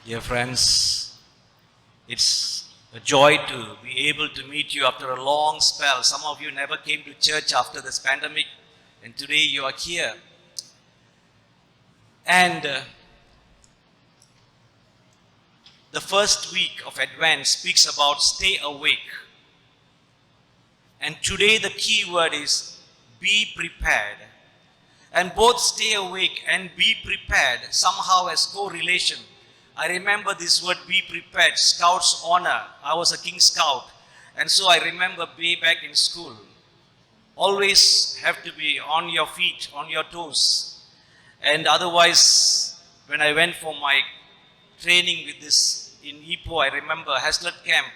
Dear friends, it's a joy to be able to meet you after a long spell. Some of you never came to church after this pandemic, and today you are here. And the first week of Advent speaks about stay awake. And today the key word is be prepared. And both stay awake and be prepared somehow has correlation. I remember this word be prepared, Scout's honor. I was a King Scout. And so I remember way back in school. Always have to be on your feet, on your toes. And otherwise, when I went for my training with this in Ipoh, I remember Haslet camp.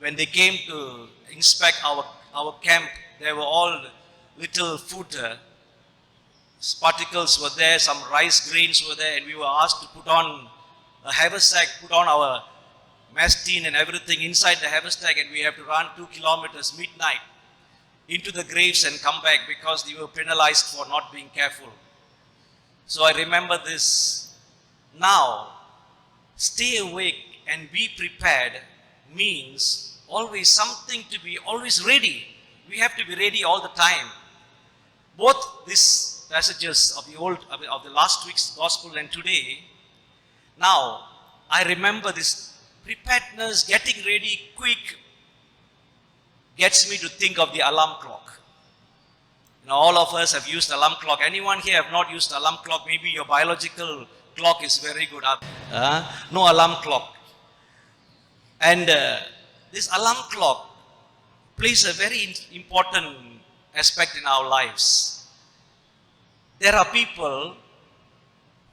When they came to inspect our camp, there were all little food particles were there, some rice grains were there, and we were asked to put on a haversack, put on our mess tin and everything inside the haversack, and we have to run 2 kilometers midnight into the graves and come back because we were penalized for not being careful. So I remember this. Now, stay awake and be prepared means always something to be always ready. We have to be ready all the time. Both these passages of the last week's gospel and today, now I remember this preparedness, getting ready quick, gets me to think of the alarm clock. All of us have used alarm clock. Anyone here have not used alarm clock? Maybe your biological clock is very good. No alarm clock. And this alarm clock plays a very important aspect in our lives. There are people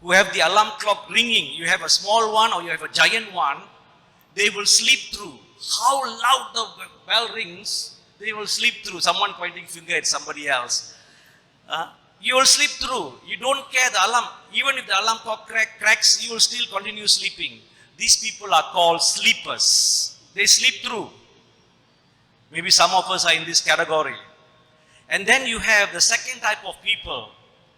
who have the alarm clock ringing. You have a small one or you have a giant one. They will sleep through. How loud the bell rings, they will sleep through. Someone pointing finger at somebody else. You will sleep through. You don't care the alarm. Even if the alarm clock cracks, you will still continue sleeping. These people are called sleepers. They sleep through. Maybe some of us are in this category. And then you have the second type of people,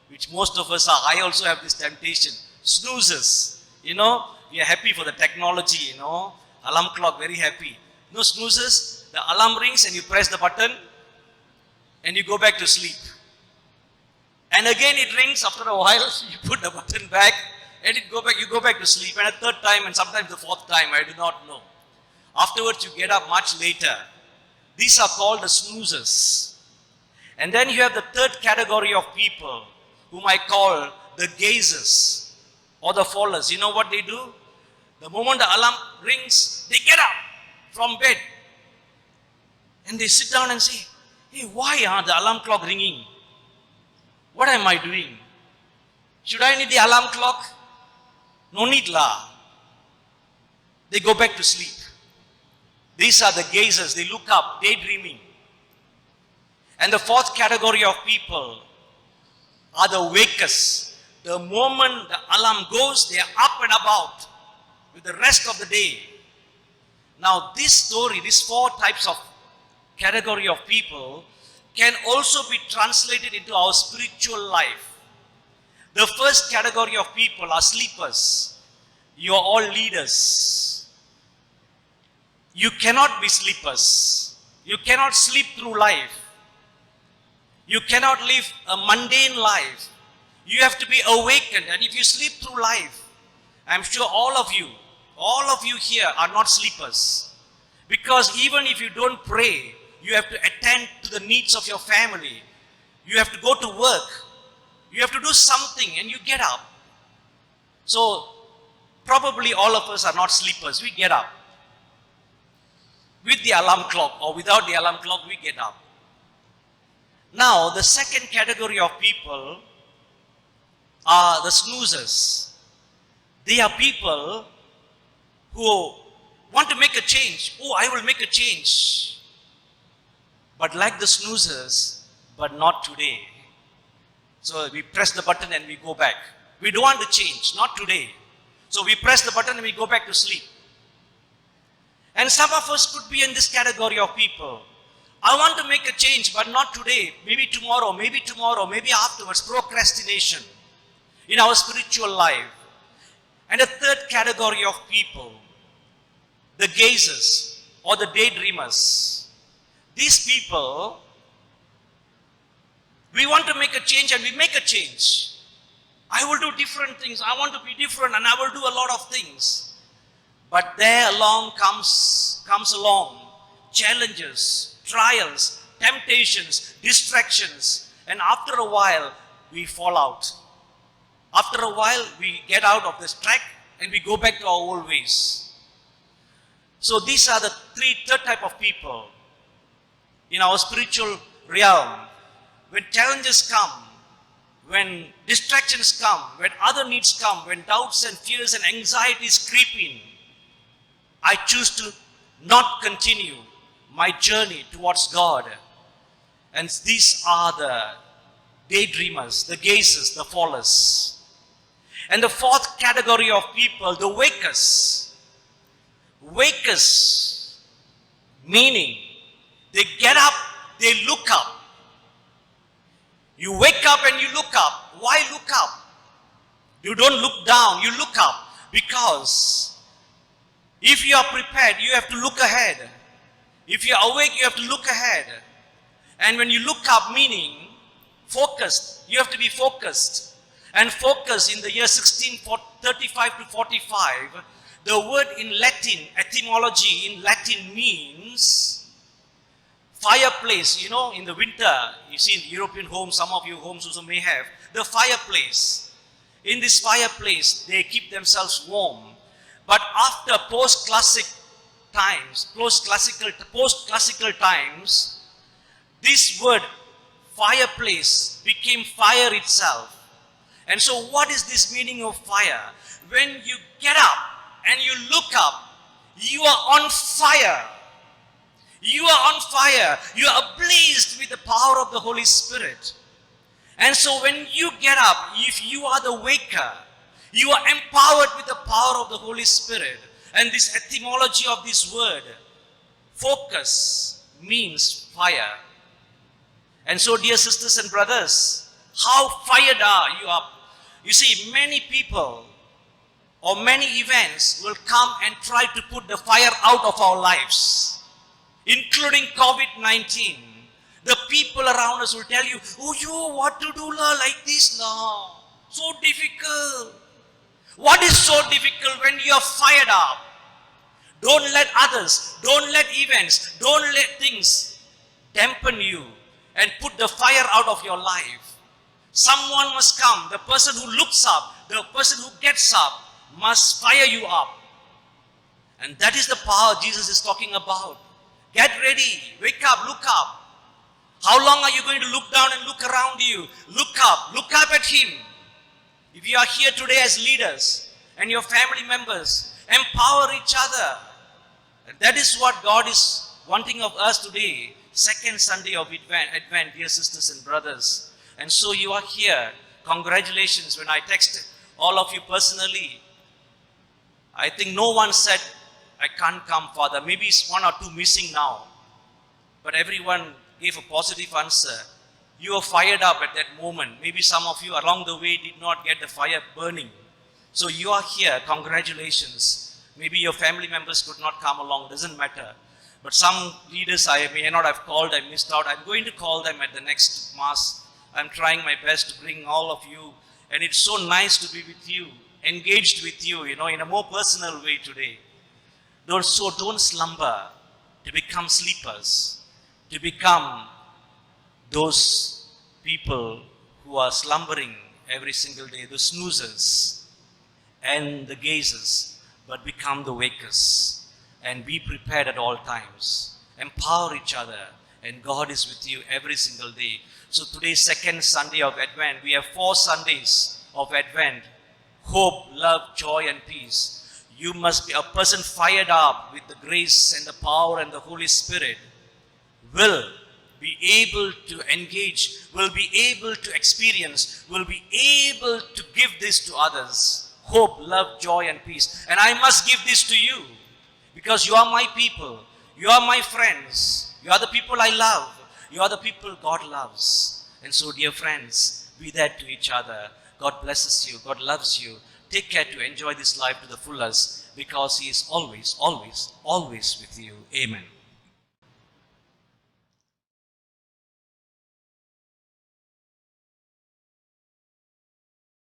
which most of us are. I also have this temptation. Snoozers. We are happy for the technology, Alarm clock, very happy. No snoozers, the alarm rings and you press the button and you go back to sleep. And again it rings after a while, you put the button back and you go back to sleep. And a third time and sometimes the fourth time, I do not know. Afterwards you get up much later. These are called the snoozers. And then you have the third category of people, whom I call the gazers or the fallers. You know what they do? The moment the alarm rings, they get up from bed and they sit down and say, hey, why are the alarm clock ringing? What am I doing? Should I need the alarm clock? No need lah. They go back to sleep. These are the gazers. They look up, daydreaming. And the fourth category of people are the wakers. The moment the alarm goes, they are up and about with the rest of the day. Now this story, these four types of category of people can also be translated into our spiritual life. The first category of people are sleepers. You are all leaders. You cannot be sleepers. You cannot sleep through life. You cannot live a mundane life. You have to be awakened. And if you sleep through life, I'm sure all of you here are not sleepers. Because even if you don't pray, you have to attend to the needs of your family. You have to go to work. You have to do something and you get up. So probably all of us are not sleepers. We get up. With the alarm clock or without the alarm clock, we get up. Now, the second category of people are the snoozers. They are people who want to make a change. Oh, I will make a change. But like the snoozers, but not today. So we press the button and we go back. We don't want to change, not today. So we press the button and we go back to sleep. And some of us could be in this category of people. I want to make a change, but not today. Maybe tomorrow, maybe afterwards. Procrastination in our spiritual life. And a third category of people, the gazers or the daydreamers. These people, we want to make a change and we make a change. I will do different things. I want to be different and I will do a lot of things. But there along comes along challenges, trials, temptations, distractions, and after a while we fall out. After a while we get out of this track and we go back to our old ways. So these are the third type of people in our spiritual realm. When challenges come, when distractions come, when other needs come, when doubts and fears and anxieties creep in, I choose to not continue my journey towards God. And these are the daydreamers, the gazers, the fallers. And the fourth category of people, the wakers. Wakers, meaning they get up, they look up. You wake up and you look up. Why look up? You don't look down, you look up. Because if you are prepared, you have to look ahead. If you are awake, you have to look ahead. And when you look up, meaning focused, you have to be focused. And focus in the year 1635 to 45, the word in Latin, etymology in Latin means fireplace. You know, in the winter, you see in European homes, some of your homes also may have, the fireplace. In this fireplace, they keep themselves warm. But after post-classical times, this word fireplace became fire itself. And so what is this meaning of fire? When you get up and you look up, you are on fire. You are on fire. You are ablaze with the power of the Holy Spirit. And so when you get up, if you are the waker, you are empowered with the power of the Holy Spirit. And this etymology of this word, focus, means fire. And so, dear sisters and brothers, how fired are you up? You see, many people or many events will come and try to put the fire out of our lives, including COVID-19. The people around us will tell you, oh, you what to do like this now? So difficult. What is so difficult when you are fired up? Don't let others, don't let events, don't let things dampen you and put the fire out of your life. Someone must come. The person who looks up, the person who gets up must fire you up. And that is the power Jesus is talking about. Get ready, wake up, look up. How long are you going to look down and look around you? Look up at Him. If you are here today as leaders and your family members, empower each other. And that is what God is wanting of us today, second Sunday of Advent, dear sisters and brothers. And so you are here. Congratulations. When I texted all of you personally, I think no one said, I can't come, Father. Maybe it's one or two missing now. But everyone gave a positive answer. You were fired up at that moment. Maybe some of you along the way did not get the fire burning. So you are here. Congratulations. Maybe your family members could not come along. Doesn't matter. But some leaders I may not have called. I missed out. I'm going to call them at the next Mass. I'm trying my best to bring all of you. And it's so nice to be with you, engaged with you, in a more personal way today. Don't slumber to become sleepers, to become those people who are slumbering every single day, the snoozers and the gazers, but become the wakers and be prepared at all times. Empower each other, and God is with you every single day. So today's second Sunday of Advent, we have 4 Sundays of Advent: hope, love, joy, and peace. You must be a person fired up with the grace and the power and the Holy Spirit, will be able to engage, will be able to experience, will be able to give this to others. Hope, love, joy, and peace. And I must give this to you because you are my people. You are my friends. You are the people I love. You are the people God loves. And so, dear friends, be that to each other. God blesses you. God loves you. take care to enjoy this life to the fullest, because He is always, always, always with you. Amen.